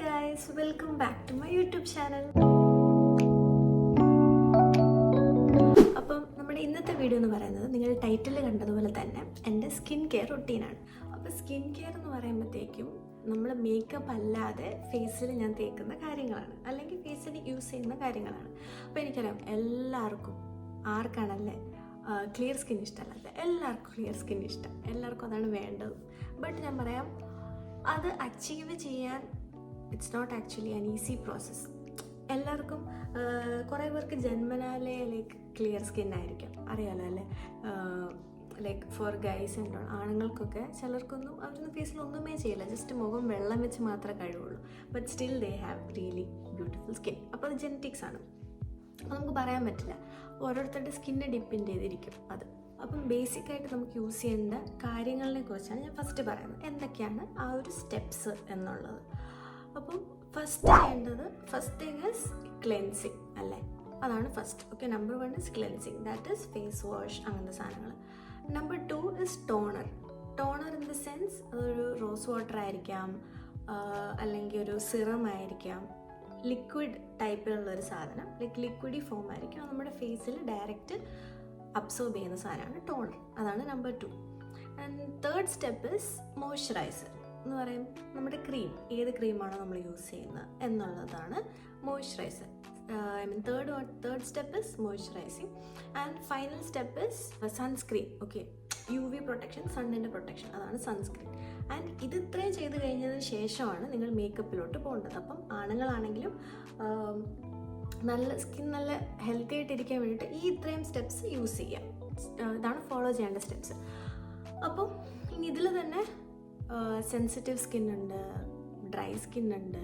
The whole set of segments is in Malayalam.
guys, welcome back to my YouTube channel. അപ്പം നമ്മുടെ ഇന്നത്തെ വീഡിയോ എന്ന് പറയുന്നത് നിങ്ങൾ ടൈറ്റിൽ കണ്ടതുപോലെ തന്നെ എൻ്റെ സ്കിൻ കെയർ റൊട്ടീനാണ്. അപ്പോൾ സ്കിൻ കെയർ എന്ന് പറയുമ്പോഴത്തേക്കും നമ്മൾ മേക്കപ്പ് അല്ലാതെ ഫേസിൽ ഞാൻ തേക്കുന്ന കാര്യങ്ങളാണ്, അല്ലെങ്കിൽ ഫേസിൽ യൂസ് ചെയ്യുന്ന കാര്യങ്ങളാണ്. അപ്പോൾ എനിക്കറിയാം എല്ലാവർക്കും ആർക്കാണല്ലേ ക്ലിയർ സ്കിൻ ഇഷ്ടമല്ലാതെ, എല്ലാവർക്കും ക്ലിയർ സ്കിൻ ഇഷ്ടം, എല്ലാവർക്കും അതാണ് വേണ്ടത്. ബട്ട് ഞാൻ പറയാം, അത് അച്ചീവ് ചെയ്യാൻ it's not actually an easy process. എല്ലാവർക്കും കുറേ പേർക്ക് ജന്മനാലേ ലൈക്ക് ക്ലിയർ സ്കിൻ ആയിരിക്കാം, അറിയാലോ അല്ലേ. ലൈക്ക് ഫോർ ഗൈസ് ആൻഡ് ആണുങ്ങൾക്കൊക്കെ ചിലർക്കൊന്നും അവരൊന്നും ഫേസിലൊന്നുമേ ചെയ്യില്ല, ജസ്റ്റ് മുഖം വെള്ളം വെച്ച് മാത്രമേ കഴിവുള്ളൂ. But still they have really beautiful skin. അപ്പോൾ അത് ജെനറ്റിക്സ് ആണ്, അപ്പോൾ നമുക്ക് പറയാൻ പറ്റില്ല, ഓരോരുത്തരുടെ സ്കിന്നെ ഡിപ്പെൻഡ് ചെയ്തിരിക്കും അത്. അപ്പം ബേസിക്കായിട്ട് നമുക്ക് യൂസ് ചെയ്യേണ്ട കാര്യങ്ങളെ കുറിച്ചാണ് ഞാൻ ഫസ്റ്റ് പറയുന്നത്, എന്തൊക്കെയാണ് ആ ഒരു സ്റ്റെപ്സ് എന്നുള്ളത്. അപ്പം ഫസ്റ്റ് ചെയ്യേണ്ടത്, ഫസ്റ്റ് തിങ് ഈസ് ക്ലെൻസിങ് അല്ലേ, അതാണ് first. Okay, number 1 is cleansing, that is face wash, അങ്ങനത്തെ സാധനങ്ങൾ. Number 2 is toner. Toner in the sense അതൊരു റോസ് വാട്ടർ ആയിരിക്കാം, അല്ലെങ്കിൽ ഒരു സിറം ആയിരിക്കാം, ലിക്വിഡ് ടൈപ്പിലുള്ളൊരു സാധനം, ലൈക്ക് ലിക്വിഡി ഫോം ആയിരിക്കും, അത് നമ്മുടെ ഫേസിൽ ഡയറക്റ്റ് അബ്സോർബ് ചെയ്യുന്ന സാധനമാണ് ടോണർ. അതാണ് number 2. And third step is moisturiser എന്ന് പറയും, നമ്മുടെ ക്രീം, ഏത് ക്രീമാണോ നമ്മൾ യൂസ് ചെയ്യുന്നത് എന്നുള്ളതാണ് moisturiser. I mean third step is moisturising. And final step is sunscreen. Okay, UV protection, സണ്ണിൻ്റെ പ്രൊട്ടക്ഷൻ, അതാണ് സൺസ്ക്രീൻ. ആൻഡ് ഇത് ഇത്രയും ചെയ്ത് കഴിഞ്ഞതിന് ശേഷമാണ് നിങ്ങൾ മേക്കപ്പിലോട്ട് പോകേണ്ടത്. അപ്പം ആണുങ്ങളാണെങ്കിലും നല്ല സ്കിൻ നല്ല ഹെൽത്തി ആയിട്ടിരിക്കാൻ വേണ്ടിയിട്ട് ഈ ഇത്രയും സ്റ്റെപ്സ് യൂസ് ചെയ്യാം, ഇതാണ് ഫോളോ ചെയ്യേണ്ട സ്റ്റെപ്സ്. അപ്പം ഇനി ഇതിൽ തന്നെ സെൻസിറ്റീവ് സ്കിന്നുണ്ട്, ഡ്രൈ സ്കിന്നുണ്ട്,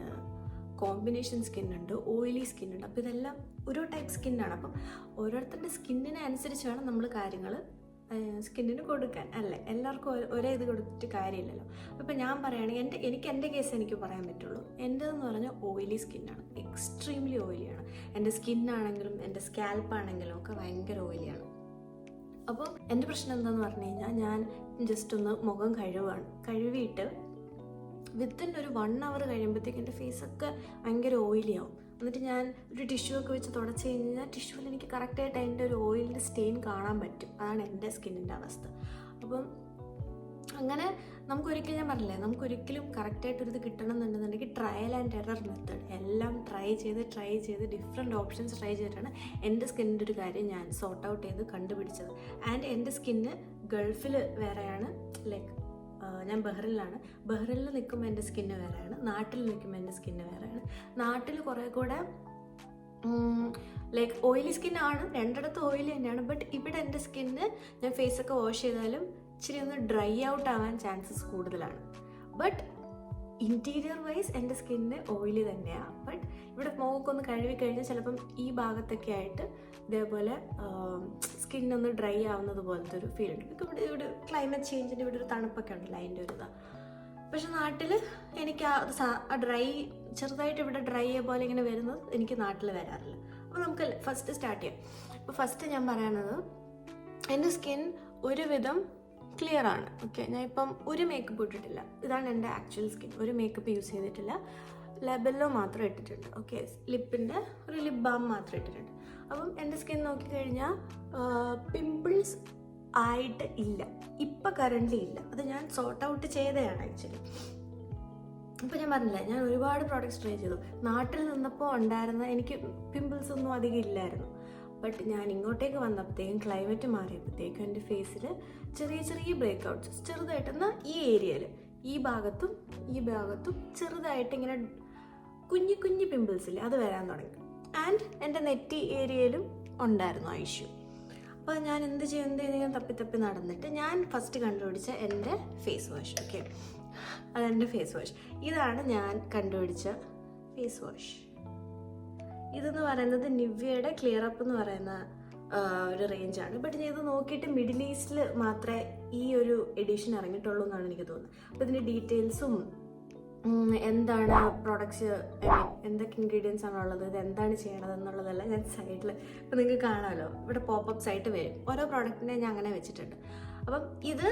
കോമ്പിനേഷൻ സ്കിന്നുണ്ട്, ഓയിലി സ്കിന്നുണ്ട്. അപ്പോൾ ഇതെല്ലാം ഓരോ ടൈപ്പ് സ്കിന്നാണ്. അപ്പം ഓരോരുത്തരുടെ സ്കിന്നിനെ അനുസരിച്ച് വേണം നമ്മൾ കാര്യങ്ങൾ സ്കിന്നിന് കൊടുക്കാൻ, അല്ലേ. എല്ലാവർക്കും ഒരേ ഇത് കൊടുത്തിട്ട് കാര്യമില്ലല്ലോ. അപ്പോൾ ഞാൻ പറയുകയാണെങ്കിൽ എനിക്ക് എൻ്റെ കേസ് എനിക്ക് പറയാൻ പറ്റുള്ളൂ. എൻ്റെതെന്ന് പറഞ്ഞാൽ ഓയിലി സ്കിന്നാണ്, എക്സ്ട്രീംലി ഓയിലിയാണ്. എൻ്റെ സ്കിന്നാണെങ്കിലും എൻ്റെ സ്കാൽപ്പാണെങ്കിലും ഒക്കെ ഭയങ്കര ഓയിലിയാണ്. അപ്പോൾ എൻ്റെ പ്രശ്നം എന്താണെന്ന് പറഞ്ഞു കഴിഞ്ഞാൽ, ഞാൻ ജസ്റ്റ് ഒന്ന് മുഖം കഴുകിയിട്ട് വിത്തിൻ ഒരു 1 hour കഴിയുമ്പോഴത്തേക്ക് എൻ്റെ ഫേസൊക്കെ ഭയങ്കര ഓയിലി ആവും. എന്നിട്ട് ഞാൻ ഒരു ടിഷ്യൂ ഒക്കെ വെച്ച് തുടച്ച് കഴിഞ്ഞാൽ ടിഷ്യൂവിൽ എനിക്ക് കറക്റ്റായിട്ട് അതിൻ്റെ ഒരു ഓയിലിൻ്റെ സ്റ്റെയിൻ കാണാൻ പറ്റും. അതാണ് എൻ്റെ സ്കിന്നിൻ്റെ അവസ്ഥ. അപ്പം അങ്ങനെ നമുക്കൊരിക്കലും, ഞാൻ പറഞ്ഞില്ലേ, നമുക്കൊരിക്കലും കറക്റ്റായിട്ടൊരിത് കിട്ടണം എന്നുണ്ടെന്നുണ്ടെങ്കിൽ ട്രയൽ ആൻഡ് എറർ മെത്തേഡ് എല്ലാം ട്രൈ ചെയ്ത് ഡിഫറെൻറ്റ് ഓപ്ഷൻസ് ട്രൈ ചെയ്തിട്ടാണ് എൻ്റെ സ്കിന്നിൻ്റെ ഒരു കാര്യം ഞാൻ സോർട്ട് ഔട്ട് ചെയ്ത് കണ്ടുപിടിച്ചത്. ആൻഡ് എൻ്റെ സ്കിന്ന് ഗൾഫിൽ വേറെയാണ്, ലൈക്ക് ഞാൻ ബഹ്റിനിൽ നിൽക്കുമ്പോൾ എൻ്റെ സ്കിന്ന് വേറെയാണ്, നാട്ടിൽ നിൽക്കുമ്പോൾ എൻ്റെ സ്കിന്ന് വേറെയാണ്. നാട്ടിൽ കുറേ കൂടെ ലൈക്ക് ഓയിലി സ്കിന്നാണ്, രണ്ടിടത്ത് ഓയിലി തന്നെയാണ്. ബട്ട് ഇവിടെ എൻ്റെ സ്കിന്ന് ഞാൻ ഫേസൊക്കെ വാഷ് ചെയ്താലും ഇച്ചിരി ഒന്ന് ഡ്രൈ ഔട്ട് ആവാൻ ചാൻസസ് കൂടുതലാണ്. ബട്ട് ഇൻറ്റീരിയർ വൈസ് എൻ്റെ സ്കിന്ന് ഓയിലി തന്നെയാണ്. ബട്ട് ഇവിടെ മുഖമൊക്കെ കഴുകി കഴിഞ്ഞാൽ ചിലപ്പം ഈ ഭാഗത്തൊക്കെ ആയിട്ട് ഇതേപോലെ സ്കിന്നൊന്ന് ഡ്രൈ ആവുന്നത് പോലത്തെ ഒരു ഫീൽ ഉണ്ട്. ഇവിടെ ക്ലൈമറ്റ് ചേഞ്ചിൻ്റെ ഇവിടെ ഒരു തണുപ്പൊക്കെ ഉണ്ടല്ലോ, അതിൻ്റെ ഒരു ഇതാണ്. പക്ഷെ നാട്ടിൽ എനിക്ക് ആ ഡ്രൈ ചെറുതായിട്ട് ഇവിടെ ഡ്രൈ പോലെ ഇങ്ങനെ വരുന്നത് എനിക്ക് നാട്ടിൽ വരാറില്ല. അപ്പോൾ നമുക്ക് ഫസ്റ്റ് സ്റ്റാർട്ട് ചെയ്യാം. അപ്പോൾ ഫസ്റ്റ് ഞാൻ പറയണത്, എൻ്റെ സ്കിൻ ഒരുവിധം ക്ലിയർ ആണ്. ഓക്കെ, ഞാൻ ഇപ്പം ഒരു മേക്കപ്പ് ഇട്ടിട്ടില്ല, ഇതാണ് എൻ്റെ ആക്ച്വൽ സ്കിൻ. ഒരു മേക്കപ്പ് യൂസ് ചെയ്തിട്ടില്ല, ലെബല്ലോ മാത്രം ഇട്ടിട്ടുണ്ട്. ഓക്കെ, ലിപ്പിൻ്റെ ഒരു ലിപ് ബാം മാത്രം ഇട്ടിട്ടുണ്ട്. അപ്പം എൻ്റെ സ്കിൻ നോക്കിക്കഴിഞ്ഞാൽ പിമ്പിൾസ് ആയിട്ട് ഇല്ല, ഇപ്പം കറൻ്റ് ഇല്ല. അത് ഞാൻ സോർട്ട് ഔട്ട് ചെയ്തതാണ് ആക്ച്വലി. അപ്പോൾ ഞാൻ പറഞ്ഞില്ല, ഞാൻ ഒരുപാട് പ്രോഡക്റ്റ്സ് ട്രൈ ചെയ്തു. നാട്ടിൽ നിന്നപ്പോൾ ഉണ്ടായിരുന്ന എനിക്ക് പിമ്പിൾസ് ഒന്നും അധികം ഇല്ലായിരുന്നു. ബട്ട് ഞാൻ ഇങ്ങോട്ടേക്ക് വന്നപ്പോഴത്തേക്കും ക്ലൈമറ്റ് മാറിയപ്പോഴത്തേക്കും എൻ്റെ ഫേസിൽ ചെറിയ ബ്രേക്ക്ഔട്ട്സ് ചെറുതായിട്ട്, എന്നാൽ ഈ ഏരിയയിൽ ഈ ഭാഗത്തും ചെറുതായിട്ട് ഇങ്ങനെ കുഞ്ഞു പിമ്പിൾസ് ഇല്ലേ, അത് വരാൻ തുടങ്ങി. ആൻഡ് എൻ്റെ നെറ്റി ഏരിയയിലും ഉണ്ടായിരുന്നു ആ ഇഷ്യൂ. അപ്പോൾ ഞാൻ എന്ത് ചെയ്യും തപ്പി നടന്നിട്ട് ഞാൻ ഫസ്റ്റ് കണ്ടുപിടിച്ച എൻ്റെ ഫേസ് വാഷ്. ഓക്കെ, അതെൻ്റെ ഫേസ് വാഷ്. ഇതാണ് ഞാൻ കണ്ടുപിടിച്ച ഫേസ് വാഷ്. ഇതെന്ന് പറയുന്നത് നിവ്യയുടെ ക്ലിയർ അപ്പ് എന്ന് പറയുന്ന ഒരു റേഞ്ചാണ്. ബട്ട് ഞാൻ ഇത് നോക്കിയിട്ട് മിഡിൽ ഈസ്റ്റിൽ മാത്രമേ ഈ ഒരു എഡിഷൻ ഇറങ്ങിയിട്ടുള്ളൂ എന്നാണ് എനിക്ക് തോന്നുന്നത്. അപ്പോൾ ഇതിൻ്റെ ഡീറ്റെയിൽസും എന്താണ് പ്രോഡക്ട്സ്, എന്തൊക്കെ ഇൻഗ്രീഡിയൻസ് ആണുള്ളത്, ഇത് എന്താണ് ചെയ്യണത് എന്നുള്ളതെല്ലാം ഞാൻ സൈഡിൽ ഇപ്പോൾ നിങ്ങൾക്ക് കാണാമല്ലോ, ഇവിടെ പോപ്പപ്സ് ആയിട്ട് വരും. ഓരോ പ്രോഡക്റ്റിനെ ഞാൻ അങ്ങനെ വെച്ചിട്ടുണ്ട്. അപ്പം ഇത്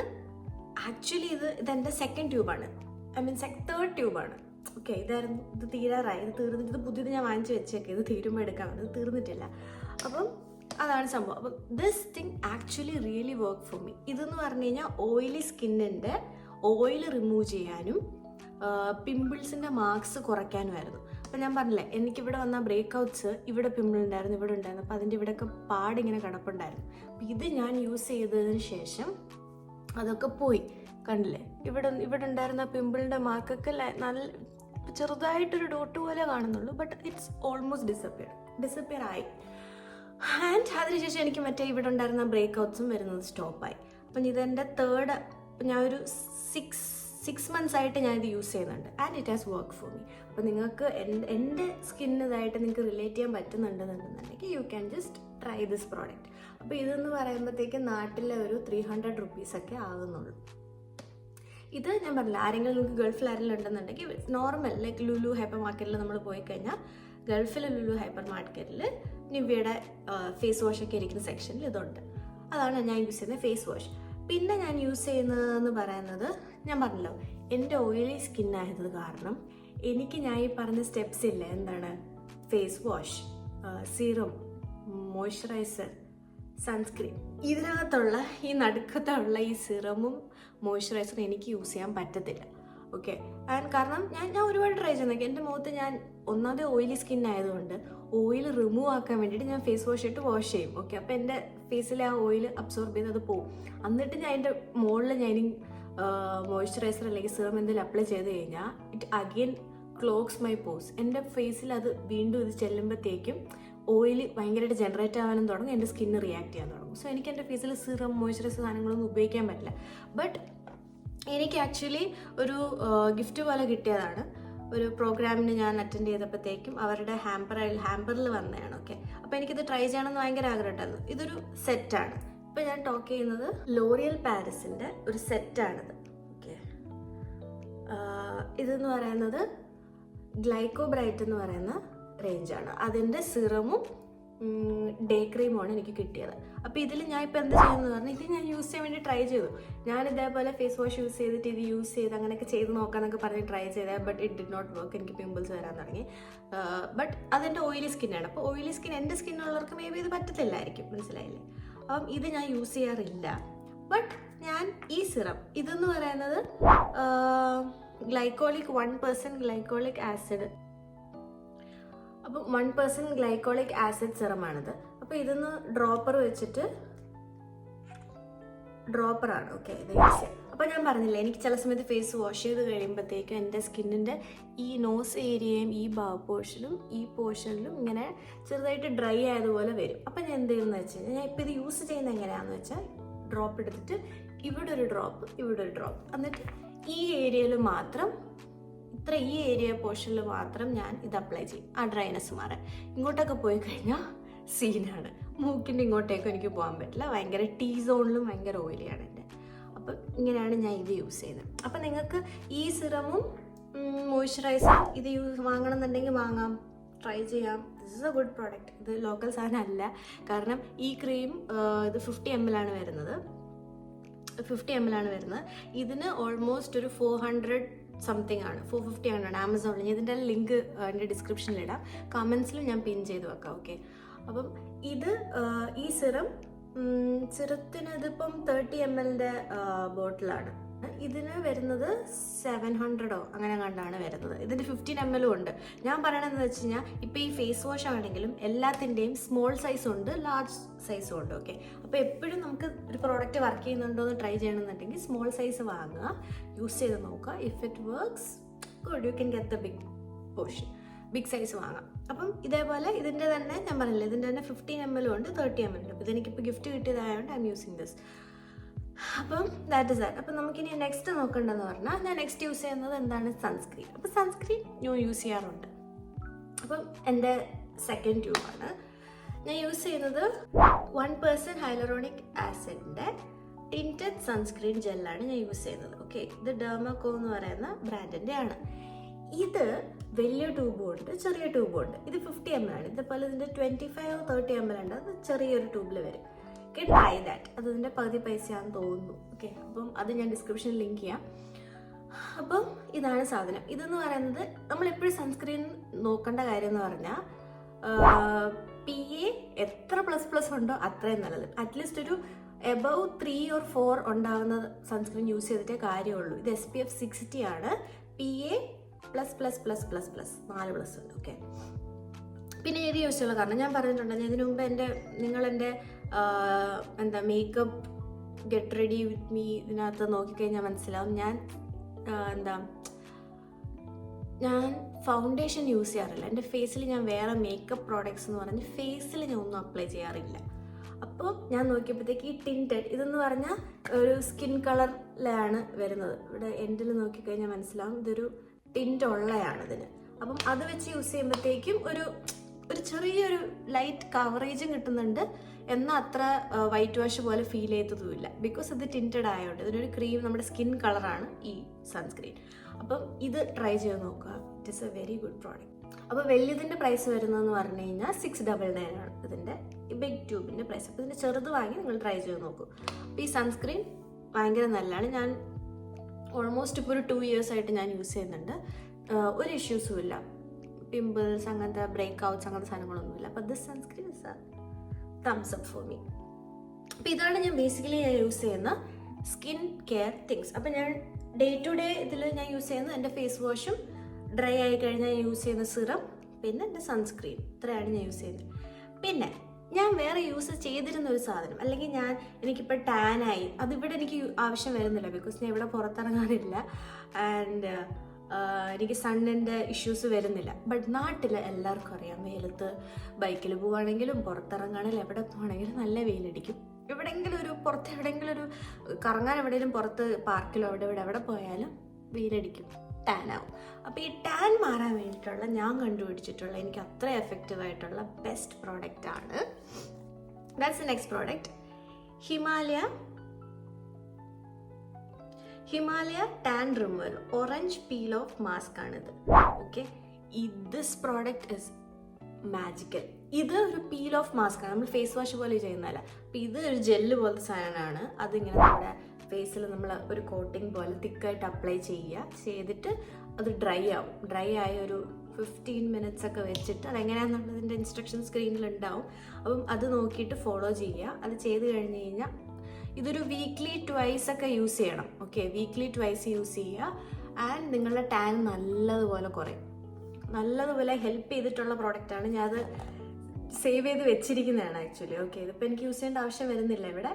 ആക്ച്വലി ഇതെൻ്റെ സെക്കൻഡ് ട്യൂബാണ്, ഐ മീൻ തേർഡ് ട്യൂബാണ്. ഓക്കെ ഇതായിരുന്നു, ഇത് തീരാറായി, ഇത് തീർന്നിട്ട്, ഇത് പുതിയത് ഞാൻ വാങ്ങിച്ച് വെച്ചേക്കെ, ഇത് തീരുമ്പോൾ എടുക്കാൻ, ഇത് തീർന്നിട്ടില്ല. അപ്പം അതാണ് സംഭവം. അപ്പം this thing actually really work for me. ഇതെന്ന് പറഞ്ഞു കഴിഞ്ഞാൽ ഓയിലി സ്കിന്നിൻ്റെ ഓയിൽ റിമൂവ് ചെയ്യാനും പിമ്പിൾസിൻ്റെ മാർക്സ് കുറയ്ക്കാനുമായിരുന്നു. അപ്പോൾ ഞാൻ പറഞ്ഞില്ലേ, എനിക്കിവിടെ വന്ന ബ്രേക്ക്ഔട്ട്സ്, ഇവിടെ പിമ്പിൾ ഉണ്ടായിരുന്നു, ഇവിടെ ഉണ്ടായിരുന്നു, അപ്പോൾ അതിൻ്റെ ഇവിടെയൊക്കെ പാടിങ്ങനെ കിടപ്പുണ്ടായിരുന്നു. അപ്പോൾ ഇത് ഞാൻ യൂസ് ചെയ്തതിന് ശേഷം അതൊക്കെ പോയി. കണ്ടില്ലേ, ഇവിടെ ഉണ്ടായിരുന്ന പിമ്പിളിൻ്റെ മാർക്കൊക്കെ നല്ല ചെറുതായിട്ടൊരു ഡോട്ട് പോലെ കാണുന്നുള്ളൂ, ബട്ട് ഇറ്റ്സ് ഓൾമോസ്റ്റ് ഡിസപ്പിയർ ആയി. ആൻഡ് അതിനുശേഷം എനിക്ക് മറ്റേ ഇവിടെ ഉണ്ടായിരുന്ന ബ്രേക്ക്ഔട്ട്സും വരുന്നത് സ്റ്റോപ്പായി. അപ്പം ഇതെൻ്റെ തേർഡ്, ഞാൻ ഒരു 6 months ആയിട്ട് ഞാനിത് യൂസ് ചെയ്യുന്നുണ്ട്. And it has work for me. അപ്പോൾ നിങ്ങൾക്ക് എൻ്റെ സ്കിന്നിതായിട്ട് നിങ്ങൾക്ക് റിലേറ്റ് ചെയ്യാൻ പറ്റുന്നുണ്ടെന്നുണ്ടെങ്കിൽ you can just try this product. അപ്പോൾ ഇതെന്ന് പറയുമ്പോഴത്തേക്ക് നാട്ടിലെ ഒരു 300 rupees ഒക്കെ ആകുന്നുള്ളൂ. ഇത് ഞാൻ പറഞ്ഞില്ല, ആരെങ്കിലും നിങ്ങൾക്ക് ഗൾഫിൽ ആരെങ്കിലും ഉണ്ടെന്നുണ്ടെങ്കിൽ നോർമൽ ലൈക്ക് ലുലു ഹൈപ്പർ മാർക്കറ്റിൽ നമ്മൾ പോയി കഴിഞ്ഞാൽ, ഗൾഫിലെ ലുലു ഹൈപ്പർ മാർക്കറ്റിൽ നിവ്യയുടെ ഫേസ് വാഷൊക്കെ ഇരിക്കുന്ന സെക്ഷനിൽ ഇതുണ്ട്. അതാണ് ഞാൻ യൂസ് ചെയ്യുന്ന ഫേസ് വാഷ്. പിന്നെ ഞാൻ യൂസ് ചെയ്യുന്നതെന്ന് പറയുന്നത്, ഞാൻ പറഞ്ഞല്ലോ എൻ്റെ ഓയിലി സ്കിന്നായത് കാരണം എനിക്ക് ഞാൻ ഈ പറഞ്ഞ സ്റ്റെപ്സ് ഇല്ല, എന്താണ് face wash, serum, moisturiser, sunscreen, ഇതിനകത്തുള്ള ഈ നടുക്കത്തുള്ള ഈ സിറമും മോയ്സ്ചറൈസറും എനിക്ക് യൂസ് ചെയ്യാൻ പറ്റത്തില്ല. ഓക്കെ, ആൻഡ് കാരണം ഞാൻ ഒരുപാട് ട്രൈ ചെയ്യുന്നൊക്കെ, എൻ്റെ മുഖത്ത് ഞാൻ ഒന്നാമത് ഓയിലി സ്കിൻ ആയതുകൊണ്ട് ഓയിൽ റിമൂവ് ആക്കാൻ വേണ്ടിയിട്ട് ഞാൻ ഫേസ് വാഷ് ഇട്ട് വാഷ് ചെയ്യും. ഓക്കെ, അപ്പോൾ എൻ്റെ ഫേസിലെ ആ ഓയിൽ അബ്സോർബ് ചെയ്ത് അത് പോകും. എന്നിട്ട് ഞാൻ എൻ്റെ മുകളിൽ ഞാൻ മോയ്സ്ചറൈസർ അല്ലെങ്കിൽ സിറം എന്തെങ്കിലും അപ്ലൈ ചെയ്ത് കഴിഞ്ഞാൽ ഇറ്റ് അഗെയിൻ ക്ലോഗ്സ് മൈ പോസ്. എൻ്റെ ഫേസിൽ അത് വീണ്ടും ഇത് ചെല്ലുമ്പോഴത്തേക്കും ഓയിൽ ഭയങ്കരമായിട്ട് ജനറേറ്റ് ആവാനും തുടങ്ങും, എൻ്റെ സ്കിന്ന് റിയാക്ട് ചെയ്യാൻ തുടങ്ങും. സോ എനിക്ക് എൻ്റെ ഫേസിൽ സിറം, മോയ്സ്ചറൈസർ സാധനങ്ങളൊന്നും ഉപയോഗിക്കാൻ പറ്റില്ല. ബട്ട് എനിക്ക് ആക്ച്വലി ഒരു ഗിഫ്റ്റ് പോലെ കിട്ടിയതാണ്. ഒരു പ്രോഗ്രാമിന് ഞാൻ അറ്റൻഡ് ചെയ്തപ്പോഴത്തേക്കും അവരുടെ ഹാമ്പറിൽ വന്നതാണ്. ഓക്കെ, അപ്പോൾ എനിക്കിത് ട്രൈ ചെയ്യണമെന്ന് ഭയങ്കര ആഗ്രഹമുണ്ടായിരുന്നു. ഇതൊരു സെറ്റാണ്. ഇപ്പോൾ ഞാൻ ടോക്ക് ചെയ്യുന്നത് ലോറിയൽ പാരിസിൻ്റെ ഒരു സെറ്റാണിത്. ഓക്കെ, ഇതെന്ന് പറയുന്നത് ഗ്ലൈക്കോ ബ്രൈറ്റ് എന്ന് പറയുന്ന റേഞ്ചാണ്. അതിൻ്റെ സിറമും ഡേ ക്രീമുമാണ് എനിക്ക് കിട്ടിയത്. അപ്പോൾ ഇതിൽ ഞാൻ ഇപ്പോൾ എന്താ ചെയ്യുന്നത് പറഞ്ഞാൽ, ഇത് ഞാൻ യൂസ് ചെയ്യാൻ വേണ്ടി ട്രൈ ചെയ്തു. ഞാൻ ഇതേപോലെ ഫേസ് വാഷ് യൂസ് ചെയ്തിട്ട് ഇത് യൂസ് ചെയ്ത് അങ്ങനെയൊക്കെ ചെയ്ത് നോക്കാമെന്നൊക്കെ പറഞ്ഞ് ട്രൈ ചെയ്തത്, but it did not work. എനിക്ക് പിമ്പിൾസ് വരാൻ തുടങ്ങി. ബട്ട് അതെൻ്റെ ഓയിലി സ്കിന്നാണ്. അപ്പോൾ ഓയിലി സ്കിൻ എൻ്റെ സ്കിന്നുള്ളവർക്ക് മേ ബി ഇത് പറ്റത്തില്ലായിരിക്കും, മനസ്സിലായില്ലേ? അപ്പം ഇത് ഞാൻ യൂസ് ചെയ്യാറില്ല. ബട്ട് ഞാൻ ഈ സിറം, ഇതെന്ന് പറയുന്നത് ഗ്ലൈക്കോളിക് 1% ഗ്ലൈക്കോളിക് ആസിഡ്, അപ്പോൾ 1% ഗ്ലൈക്കോളിക് ആസിഡ് സിറമാണിത്. അപ്പോൾ ഇതൊന്ന് ഡ്രോപ്പർ വെച്ചിട്ട്, ഡ്രോപ്പറാണ്. ഓക്കെ, ഇത് യൂസ് ചെയ്യാം. അപ്പോൾ ഞാൻ പറഞ്ഞില്ലേ, എനിക്ക് ചില സമയത്ത് ഫേസ് വാഷ് ചെയ്ത് കഴിയുമ്പോഴത്തേക്കും എൻ്റെ സ്കിന്നിൻ്റെ ഈ നോസ് ഏരിയയും ഈ ഈ പോർഷനിലും ഇങ്ങനെ ചെറുതായിട്ട് ഡ്രൈ ആയതുപോലെ വരും. അപ്പോൾ ഞാൻ എന്ത് ചെയ്യുന്നത് വെച്ച് കഴിഞ്ഞാൽ, ഞാൻ ഇപ്പോൾ ഇത് യൂസ് ചെയ്യുന്നത് എങ്ങനെയാണെന്ന് വെച്ചാൽ, ഡ്രോപ്പ് എടുത്തിട്ട് ഇവിടെ ഒരു ഡ്രോപ്പ്, ഇവിടെ ഒരു ഡ്രോപ്പ്, എന്നിട്ട് ഈ ഏരിയയിൽ മാത്രം, ഈ ഏരിയ പോർഷനിൽ മാത്രം ഞാൻ ഇത് അപ്ലൈ ചെയ്യും, ആ ഡ്രൈനെസ് മാറാൻ. ഇങ്ങോട്ടൊക്കെ പോയി കഴിഞ്ഞാൽ സീനാണ്. മൂക്കിൻ്റെ ഇങ്ങോട്ടേക്കും എനിക്ക് പോകാൻ പറ്റില്ല, ഭയങ്കര ടീ സോണിലും ഭയങ്കര ഓയിലിയാണ് എൻ്റെ. അപ്പം ഇങ്ങനെയാണ് ഞാൻ ഇത് യൂസ് ചെയ്യുന്നത്. അപ്പം നിങ്ങൾക്ക് ഈ സിറമും മോയ്സ്ചറൈസറും ഇത് വാങ്ങണമെന്നുണ്ടെങ്കിൽ വാങ്ങാം, ട്രൈ ചെയ്യാം. This is A good product. ഇത് ലോക്കൽ സാധനം അല്ല, കാരണം ഈ ക്രീം ഇത് 50 ml ആണ് വരുന്നത്. 50 ml ആണ് വരുന്നത്. ഇതിന് ഓൾമോസ്റ്റ് ഒരു 400 സംതിങ് ആണ്, 450 ആണ് ആമസോണിൽ. ഇതിൻ്റെ ലിങ്ക് എൻ്റെ ഡിസ്ക്രിപ്ഷനിലിടാം, കമൻസിലും ഞാൻ പിൻ ചെയ്ത് വെക്കാം. ഓക്കെ, അപ്പം ഇത് ഈ സിറത്തിന് ഇതിപ്പം 30 ml ബോട്ടിലാണ്. ഇതിന് വരുന്നത് 700 അങ്ങനെ കണ്ടാണ് വരുന്നത്. ഇതിന് 15 ml ഉണ്ട്. ഞാൻ പറയണതെന്ന് വെച്ച് കഴിഞ്ഞാൽ, ഇപ്പോൾ ഈ ഫേസ് വാഷ് ആണെങ്കിലും എല്ലാത്തിൻ്റെയും സ്മോൾ സൈസ് ഉണ്ട്, ലാർജ് സൈസും ഉണ്ട്. ഓക്കെ, അപ്പോൾ എപ്പോഴും നമുക്ക് ഒരു പ്രോഡക്റ്റ് വർക്ക് ചെയ്യുന്നുണ്ടോ എന്ന് ട്രൈ ചെയ്യണമെന്നുണ്ടെങ്കിൽ സ്മോൾ സൈസ് വാങ്ങുക, യൂസ് ചെയ്ത് നോക്കുക. If it works good, you can get the big size വാങ്ങാം. അപ്പം ഇതേപോലെ ഇതിൻ്റെ തന്നെ ഞാൻ പറഞ്ഞില്ല, ഇതിൻ്റെ തന്നെ 15 ml ഉണ്ട്, 30 ml ഉണ്ട്. അപ്പോൾ ഇതെനിക്കിപ്പോൾ ഗിഫ്റ്റ് കിട്ടിയതായതുകൊണ്ട് ഐ എം യൂസിങ് ദിസ്. അപ്പം ദാറ്റ് ഇസ് ദാറ്റ്. അപ്പം നമുക്കിനി നെക്സ്റ്റ് നോക്കേണ്ടതെന്ന് പറഞ്ഞാൽ, ഞാൻ നെക്സ്റ്റ് യൂസ് ചെയ്യുന്നത് എന്താണ്, സൺസ്ക്രീൻ. അപ്പോൾ സൺസ്ക്രീൻ ഞാൻ യൂസ് ചെയ്യാറുണ്ട്. അപ്പം എൻ്റെ സെക്കൻഡ് ട്യൂബാണ് ഞാൻ യൂസ് ചെയ്യുന്നത്. 1% ഹൈലറോണിക് ആസിഡിൻ്റെ ടിൻറ്റഡ് സൺസ്ക്രീൻ ജെല്ലാണ് ഞാൻ യൂസ് ചെയ്യുന്നത്. ഓക്കെ, ഇത് ഡെർമക്കോ എന്ന് പറയുന്ന ബ്രാൻഡിൻ്റെ ആണ്. ഇത് വലിയ ട്യൂബും ഉണ്ട്, ചെറിയ ട്യൂബും ഉണ്ട്. ഇത് 50 ml ആണ്. ഇതേപോലെ ഇതിൻ്റെ 25 or 30 ml ഉണ്ട്. അത് ചെറിയൊരു ട്യൂബിൽ വരും. Okay, try that. അത് ഇതിൻ്റെ പകുതി പൈസയാണെന്ന് തോന്നുന്നു. ഓക്കെ, അപ്പം അത് ഞാൻ ഡിസ്ക്രിപ്ഷനിൽ ലിങ്ക് ചെയ്യാം. അപ്പം ഇതാണ് സാധനം. ഇതെന്ന് പറയുന്നത് നമ്മളെപ്പോഴും സൺസ്ക്രീൻ നോക്കേണ്ട കാര്യം എന്ന് പറഞ്ഞാൽ PA എത്ര ++ ഉണ്ടോ അത്രയും നല്ലത്. അറ്റ്ലീസ്റ്റ് ഒരു എബവ് 3 or 4 ഉണ്ടാകുന്ന സൺസ്ക്രീൻ യൂസ് ചെയ്തിട്ടേ കാര്യമുള്ളൂ. ഇത് SPF 60 ആണ്. PA ++++++4+ ഉണ്ട്. ഓക്കെ, പിന്നെ ഏത് യൂസ് ചെയ്യുള്ളൂ? കാരണം ഞാൻ പറഞ്ഞിട്ടുണ്ട്, ഞാൻ ഇതിനു മുമ്പ് നിങ്ങൾ എൻ്റെ makeup get ready with me ഇതിനകത്ത് നോക്കിക്കഴിഞ്ഞാൽ മനസ്സിലാവും ഞാൻ ഫൗണ്ടേഷൻ യൂസ് ചെയ്യാറില്ല. എൻ്റെ ഫേസിൽ ഞാൻ വേറെ മേക്കപ്പ് പ്രോഡക്ട്സ് എന്ന് പറഞ്ഞ് ഫേസിൽ ഞാൻ ഒന്നും അപ്ലൈ ചെയ്യാറില്ല. അപ്പോൾ ഞാൻ നോക്കിയപ്പോഴത്തേക്ക് ഈ ടിൻറ്റഡ് ഇതെന്ന് പറഞ്ഞാൽ ഒരു സ്കിൻ കളറിലാണ് വരുന്നത്. ഇവിടെ എൻഡിൽ നോക്കിക്കഴിഞ്ഞാൽ മനസ്സിലാവും ഇതൊരു ടിൻറ്റ് ഉള്ളതാണ് ഇതിന്. അപ്പം അത് വെച്ച് യൂസ് ചെയ്യുമ്പോഴത്തേക്കും ഒരു ചെറിയൊരു ലൈറ്റ് കവറേജും കിട്ടുന്നുണ്ട്, എന്നാൽ അത്ര വൈറ്റ് വാഷ് പോലെ ഫീൽ ചെയ്തതുമില്ല. ബിക്കോസ് ഇത് ടിൻറ്റഡ് ആയതുകൊണ്ട് ഇതിനൊരു ക്രീം, നമ്മുടെ സ്കിൻ കളറാണ് ഈ സൺസ്ക്രീൻ. അപ്പം ഇത് ട്രൈ ചെയ്ത് നോക്കുക. It is A very good product. അപ്പോൾ വലിയതിൻ്റെ പ്രൈസ് വരുന്നതെന്ന് പറഞ്ഞു കഴിഞ്ഞാൽ 699 ആണ് ഇതിൻ്റെ ബിഗ് ട്യൂബിൻ്റെ പ്രൈസ്. അപ്പോൾ ഇതിൻ്റെ ചെറുത് വാങ്ങി നിങ്ങൾ ട്രൈ ചെയ്ത് നോക്കൂ. അപ്പോൾ ഈ സൺസ്ക്രീൻ ഭയങ്കര നല്ലതാണ്. ഞാൻ ഓൾമോസ്റ്റ് ഇപ്പോൾ ഒരു 2 years ആയിട്ട് ഞാൻ യൂസ് ചെയ്യുന്നുണ്ട്. ഒരു ഇഷ്യൂസും ഇല്ല. പിമ്പിൾസ് അങ്ങനത്തെ ബ്രേക്ക് ഔട്ട്സ് അങ്ങനത്തെ സാധനങ്ങളൊന്നുമില്ല. അപ്പോൾ this sunscreen is A thumbs up four me. അപ്പോൾ ഇതാണ് ഞാൻ ബേസിക്കലി യൂസ് ചെയ്യുന്ന സ്കിൻ കെയർ തിങ്സ്. അപ്പോൾ ഞാൻ ഡേ ടു ഡേ ഇതിൽ ഞാൻ യൂസ് ചെയ്യുന്നത് എൻ്റെ ഫേസ് വാഷും ഡ്രൈ ആയി കഴിഞ്ഞാൽ ഞാൻ യൂസ് ചെയ്യുന്ന സിറം, പിന്നെ എൻ്റെ സൺസ്ക്രീൻ. ഇത്രയാണ് ഞാൻ യൂസ് ചെയ്യുന്നത്. പിന്നെ ഞാൻ വേറെ യൂസ് ചെയ്തിരുന്ന ഒരു സാധനം, അല്ലെങ്കിൽ എനിക്കിപ്പോൾ ടാനായി, അതിവിടെ എനിക്ക് ആവശ്യം വരുന്നില്ല. ബിക്കോസ് ഞാൻ ഇവിടെ പുറത്തിറങ്ങാറില്ല ആൻഡ് എനിക്ക് സണ്ണിൻ്റെ ഇഷ്യൂസ് വരുന്നില്ല. ബട്ട് നാട്ടിൽ എല്ലാവർക്കും അറിയാം, വെയിലത്ത് ബൈക്കിൽ പോവുകയാണെങ്കിലും പുറത്തിറങ്ങുകയാണെങ്കിലും എവിടെ പോവുകയാണെങ്കിലും നല്ല വെയിലടിക്കും. എവിടെയെങ്കിലും ഒരു പുറത്ത് എവിടെയെങ്കിലും ഒരു കറങ്ങാൻ എവിടെയെങ്കിലും പുറത്ത് പാർക്കിലോ എവിടെ പോയാലും വെയിലടിക്കും, ടാൻ ആവും. അപ്പോൾ ഈ ടാൻ മാറാൻ വേണ്ടിയിട്ടുള്ള ഞാൻ കണ്ടുപിടിച്ചിട്ടുള്ള എനിക്ക് അത്ര എഫക്റ്റീവായിട്ടുള്ള ബെസ്റ്റ് പ്രോഡക്റ്റ് ആണ്. That's the next product. Himalaya tan removal orange peel off mask ആണിത്. Okay, this product is magical. ഇത് ഒരു പീൽ ഓഫ് മാസ്ക് ആണ്, നമ്മൾ ഫേസ് വാഷ് പോലെ ചെയ്യുന്നതല്ല. അപ്പം ഇത് ഒരു ജെല്ല് പോലത്തെ സാധനമാണ്. അതിങ്ങനെ നമ്മുടെ ഫേസിൽ നമ്മൾ ഒരു കോട്ടിങ് പോലെ തിക്കായിട്ട് അപ്ലൈ ചെയ്തിട്ട് അത് ഡ്രൈ ആവും. ഡ്രൈ ആയ ഒരു 15 minutes ഒക്കെ വെച്ചിട്ട് അതെങ്ങനെയാണെന്നുള്ളതിൻ്റെ ഇൻസ്ട്രക്ഷൻ സ്ക്രീനിലുണ്ടാവും. അപ്പം അത് നോക്കിയിട്ട് ഫോളോ ചെയ്യുക. അത് ചെയ്ത് കഴിഞ്ഞ് കഴിഞ്ഞാൽ ഇതൊരു വീക്ക്ലി 2 ഒക്കെ യൂസ് ചെയ്യണം. ഓക്കെ, വീക്ക്ലി 2 യൂസ് ചെയ്യുക ആൻഡ് നിങ്ങളുടെ ടാൻ നല്ലതുപോലെ കുറയും. നല്ലതുപോലെ ഹെൽപ്പ് ചെയ്തിട്ടുള്ള പ്രോഡക്റ്റാണ്. ഞാനത് സേവ് ചെയ്ത് വെച്ചിരിക്കുന്നതാണ് ആക്ച്വലി. ഓക്കെ, ഇതിപ്പോൾ എനിക്ക് യൂസ് ചെയ്യേണ്ട ആവശ്യം വരുന്നില്ല ഇവിടെ.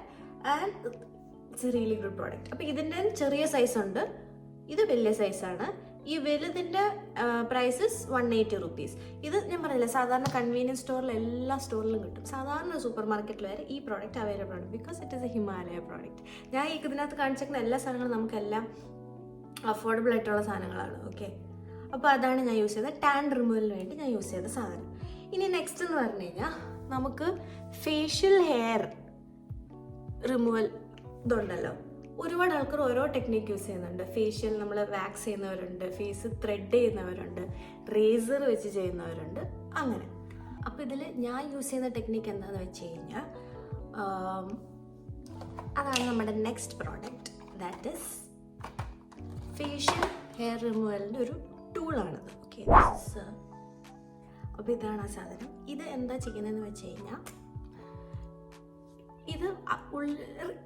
And it's A really good product. അപ്പോൾ ഇതിൻ്റെ ചെറിയ സൈസ് ഉണ്ട്, ഇത് വലിയ സൈസാണ്. ഈ വലുതിൻ്റെ പ്രൈസസ് 180 rupees. ഇത് ഞാൻ പറഞ്ഞില്ല, സാധാരണ കൺവീനിയൻസ് സ്റ്റോറിൽ എല്ലാ സ്റ്റോറിലും കിട്ടും. സാധാരണ സൂപ്പർ മാർക്കറ്റിൽ വരെ ഈ പ്രോഡക്റ്റ് അവൈലബിൾ ആണ്. Because it is A Himalaya product. ഞാൻ ഇതിനകത്ത് കാണിച്ചിരിക്കുന്ന എല്ലാ സാധനങ്ങളും നമുക്കെല്ലാം അഫോർഡബിൾ ആയിട്ടുള്ള സാധനങ്ങളാണ്. ഓക്കെ, അപ്പോൾ അതാണ് ഞാൻ യൂസ് ചെയ്തത് ടാൻ റിമൂവലിന് വേണ്ടി ഞാൻ യൂസ് ചെയ്ത സാധനം. ഇനി നെക്സ്റ്റ് എന്ന് പറഞ്ഞു കഴിഞ്ഞാൽ നമുക്ക് ഫേഷ്യൽ ഹെയർ റിമൂവൽ ഇതുണ്ടല്ലോ. ഒരുപാട് ആൾക്കാർ ഓരോ ടെക്നിക്ക് യൂസ് ചെയ്യുന്നുണ്ട്. ഫേഷ്യൽ നമ്മൾ വാക്സ് ചെയ്യുന്നവരുണ്ട്, ഫേസ് ത്രെഡ് ചെയ്യുന്നവരുണ്ട്, റേസർ വെച്ച് ചെയ്യുന്നവരുണ്ട്, അങ്ങനെ. അപ്പോൾ ഇതിൽ ഞാൻ യൂസ് ചെയ്യുന്ന ടെക്നിക്ക് എന്താണെന്ന് വെച്ച് കഴിഞ്ഞാൽ അതാണ് നമ്മുടെ next product. That is facial hair റിമൂവലിൻ്റെ ഒരു ടൂളാണിത്. ഓക്കെ, അപ്പോൾ ഇതാണ് ആ സാധനം. ഇത് എന്താ ചെയ്യുന്നതെന്ന് വെച്ച് കഴിഞ്ഞാൽ ഇത്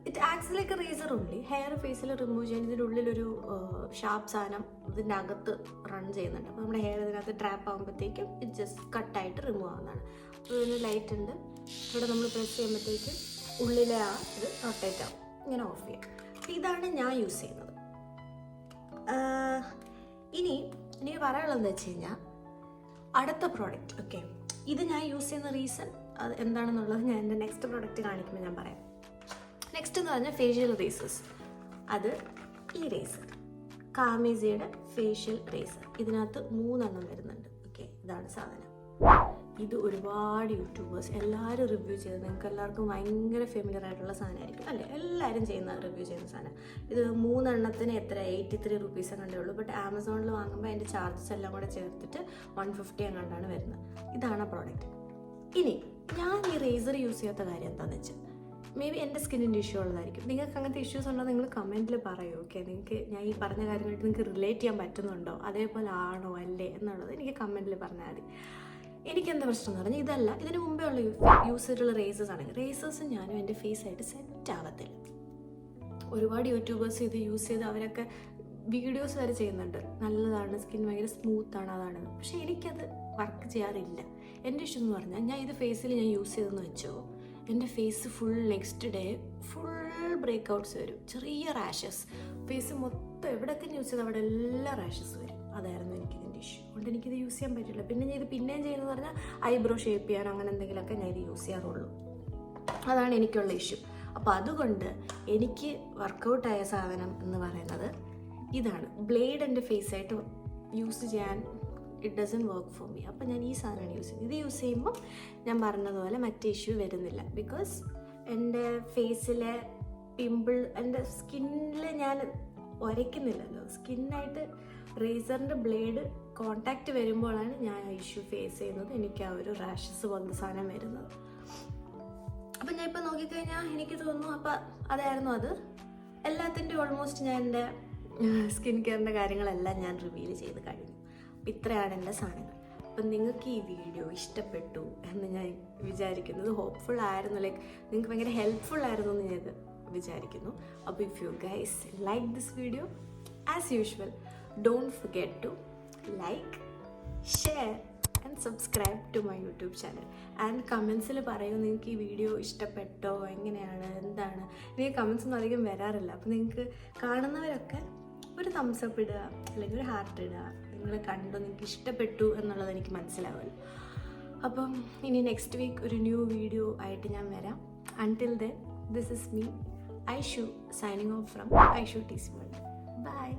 it acts like a razor ഉള്ളി. ഹെയർ ഫേസിൽ റിമൂവ് ചെയ്യാൻ ഇതിൻ്റെ ഉള്ളിലൊരു ഷാർപ്പ് സാധനം ഇതിൻ്റെ അകത്ത് റൺ ചെയ്യുന്നുണ്ട്. അപ്പോൾ നമ്മുടെ ഹെയർ ഇതിനകത്ത് ട്രാപ്പ് ആകുമ്പോഴത്തേക്കും ഇത് ജസ്റ്റ് കട്ടായിട്ട് റിമൂവ് ആവുന്നതാണ്. അപ്പോൾ ഇതിന് ലൈറ്റ് ഉണ്ട്, ഇവിടെ നമ്മൾ പ്രസ് ചെയ്യുമ്പോഴത്തേക്കും ഉള്ളിലെ ആ ഇത് റൊട്ടേറ്റ് ആവും, ഇങ്ങനെ ഓഫ് ചെയ്യാം. അപ്പോൾ ഇതാണ് ഞാൻ യൂസ് ചെയ്യുന്നത്. ഇനി എനിക്ക് പറയാനുള്ളതെന്ന് വെച്ച് കഴിഞ്ഞാൽ അടുത്ത പ്രോഡക്റ്റ്. ഓക്കെ, ഇത് ഞാൻ യൂസ് ചെയ്യുന്ന റീസൺ അത് എന്താണെന്നുള്ളത് ഞാൻ എൻ്റെ നെക്സ്റ്റ് പ്രോഡക്റ്റ് കാണിക്കുമ്പോൾ ഞാൻ പറയാം. നെക്സ്റ്റ് എന്ന് പറഞ്ഞാൽ ഫേഷ്യൽ റേസേഴ്സ്. അത് ഈ റേസർ, കാമേസിയുടെ ഫേഷ്യൽ റേസർ. ഇതിനകത്ത് 3 വരുന്നുണ്ട്. ഓക്കെ, ഇതാണ് സാധനം. ഇത് ഒരുപാട് യൂട്യൂബേഴ്സ് എല്ലാവരും റിവ്യൂ ചെയ്ത്, നിങ്ങൾക്ക് എല്ലാവർക്കും ഭയങ്കര ഫെമിലിയർ ആയിട്ടുള്ള സാധനമായിരിക്കും അല്ലേ, എല്ലാവരും റിവ്യൂ ചെയ്യുന്ന സാധനം. ഇത് 3 എത്ര 83 rupees കണ്ടേ ഉള്ളൂ. ബട്ട് ആമസോണിൽ വാങ്ങുമ്പോൾ അതിൻ്റെ ചാർജസ് എല്ലാം കൂടെ ചേർത്തിട്ട് 150 കണ്ടാണ് വരുന്നത്. ഇതാണ് പ്രോഡക്റ്റ്. ഇനി ഞാൻ ഈ റേസർ യൂസ് ചെയ്യാത്ത കാര്യം എന്താണെന്ന് വെച്ചാൽ, മേ ബി എൻ്റെ സ്കിന്നിൻ്റെ ഇഷ്യൂ ഉള്ളതായിരിക്കും. നിങ്ങൾക്ക് അങ്ങനത്തെ ഇഷ്യൂസ് ഉണ്ടോ നിങ്ങൾ കമൻറ്റിൽ പറയൂ. ഓക്കെ, നിങ്ങൾക്ക് ഞാൻ ഈ പറഞ്ഞ കാര്യമായിട്ട് നിങ്ങൾക്ക് റിലേറ്റ് ചെയ്യാൻ പറ്റുന്നുണ്ടോ, അതേപോലെ ആണോ അല്ലേ എന്നുള്ളത് എനിക്ക് കമൻറ്റിൽ പറഞ്ഞാൽ മതി. എനിക്കെന്താ പ്രശ്നം എന്ന് പറഞ്ഞാൽ ഇതല്ല, ഇതിന് മുമ്പേ ഉള്ള യൂസ് ചെയ്തിട്ടുള്ള റേസേഴ്സ് ആണെങ്കിൽ റേസേഴ്സ് ഞാനും എൻ്റെ ഫേസായിട്ട് സെറ്റ് ആവത്തില്ല. ഒരുപാട് യൂട്യൂബേഴ്സ് ഇത് യൂസ് ചെയ്ത് അവരൊക്കെ വീഡിയോസ് വരെ ചെയ്യുന്നുണ്ട്, നല്ലതാണ്, സ്കിൻ ഭയങ്കര സ്മൂത്താണ്, അതാണ്. പക്ഷേ എനിക്കത് വർക്ക് ചെയ്യാറില്ല. എൻ്റെ ഇഷ്യൂ എന്ന് പറഞ്ഞാൽ ഞാൻ ഇത് ഫേസിൽ ഞാൻ യൂസ് ചെയ്തെന്ന് വെച്ചോ, എൻ്റെ face full next day full breakouts വരും, ചെറിയ റാഷസ്, ഫേസ് മൊത്തം എവിടെയൊക്കെ യൂസ് ചെയ്ത് അവിടെ എല്ലാ റാഷസ് വരും. അതായിരുന്നു എനിക്കിതിൻ്റെ ഇഷ്യൂ. അതുകൊണ്ട് എനിക്കിത് യൂസ് ചെയ്യാൻ പറ്റില്ല. പിന്നെ ഞാൻ ഇത് പിന്നെയും ചെയ്യുന്നത് പറഞ്ഞാൽ ഐബ്രോ ഷേപ്പ് ചെയ്യാൻ അങ്ങനെ എന്തെങ്കിലുമൊക്കെ ഞാൻ ഇത് യൂസ് ചെയ്യാറുള്ളൂ. അതാണ് എനിക്കുള്ള ഇഷ്യൂ. അപ്പോൾ അതുകൊണ്ട് എനിക്ക് വർക്കൗട്ടായ സാധനം എന്ന് പറയുന്നത് ഇതാണ്. ബ്ലേഡ് എൻ്റെ ഫേസായിട്ട് യൂസ് ചെയ്യാൻ it doesn't work for me. അപ്പോൾ ഞാൻ ഈ സാധനമാണ് യൂസ് ചെയ്യുന്നത്. ഇത് യൂസ് ചെയ്യുമ്പോൾ ഞാൻ പറഞ്ഞതുപോലെ മറ്റേ ഇഷ്യൂ വരുന്നില്ല. ബിക്കോസ് എൻ്റെ ഫേസിലെ പിമ്പിൾ, എൻ്റെ സ്കിന്നിൽ ഞാൻ ഉരയ്ക്കുന്നില്ലല്ലോ. സ്കിന്നായിട്ട് റേസറിൻ്റെ ബ്ലേഡ് കോണ്ടാക്റ്റ് വരുമ്പോഴാണ് ഞാൻ ആ ഇഷ്യൂ ഫേസ് ചെയ്യുന്നത്. എനിക്ക് ആ ഒരു റാഷസ് പോലത്തെ സാധനം വരുന്നത്. അപ്പം ഞാൻ ഇപ്പോൾ നോക്കിക്കഴിഞ്ഞാൽ എനിക്ക് തോന്നുന്നു അപ്പം അതായിരുന്നു അത്. എല്ലാത്തിൻ്റെ ഓൾമോസ്റ്റ് ഞാൻ എൻ്റെ സ്കിൻ കെയറിൻ്റെ കാര്യങ്ങളെല്ലാം ഞാൻ റിവീൽ ചെയ്ത് കഴിഞ്ഞു. അപ്പം ഇത്രയാണ് എൻ്റെ സാധനങ്ങൾ. അപ്പം നിങ്ങൾക്ക് ഈ വീഡിയോ ഇഷ്ടപ്പെട്ടു എന്ന് ഞാൻ വിചാരിക്കുന്നത്. ഹോപ്പ്ഫുൾ ആയിരുന്നു, ലൈക്ക് നിങ്ങൾക്ക് ഭയങ്കര ഹെൽപ്ഫുൾ ആയിരുന്നു എന്ന് ഞാൻ വിചാരിക്കുന്നു. അപ്പോൾ if you guys like this video, as usual don't forget to like, share and subscribe to my YouTube channel. And കമൻസിൽ പറയൂ നിങ്ങൾക്ക് ഈ വീഡിയോ ഇഷ്ടപ്പെട്ടോ, എങ്ങനെയാണ്, എന്താണ്. എനിക്ക് കമൻസ് ഒന്നും അധികം വരാറില്ല. അപ്പോൾ നിങ്ങൾക്ക് കാണുന്നവരൊക്കെ ഒരു തംസ് അപ്പ് ഇടുക, അല്ലെങ്കിൽ ഒരു ഹാർട്ട് ഇടുക. നിങ്ങൾ കണ്ടു, നിങ്ങൾക്ക് ഇഷ്ടപ്പെട്ടു എന്നുള്ളത് എനിക്ക് മനസ്സിലാവുമല്ലോ. അപ്പം ഇനി നെക്സ്റ്റ് വീക്ക് ഒരു ന്യൂ വീഡിയോ ആയിട്ട് ഞാൻ വരാം. Until then, this is me, Aishu, signing off from Aishu TC World. Bye.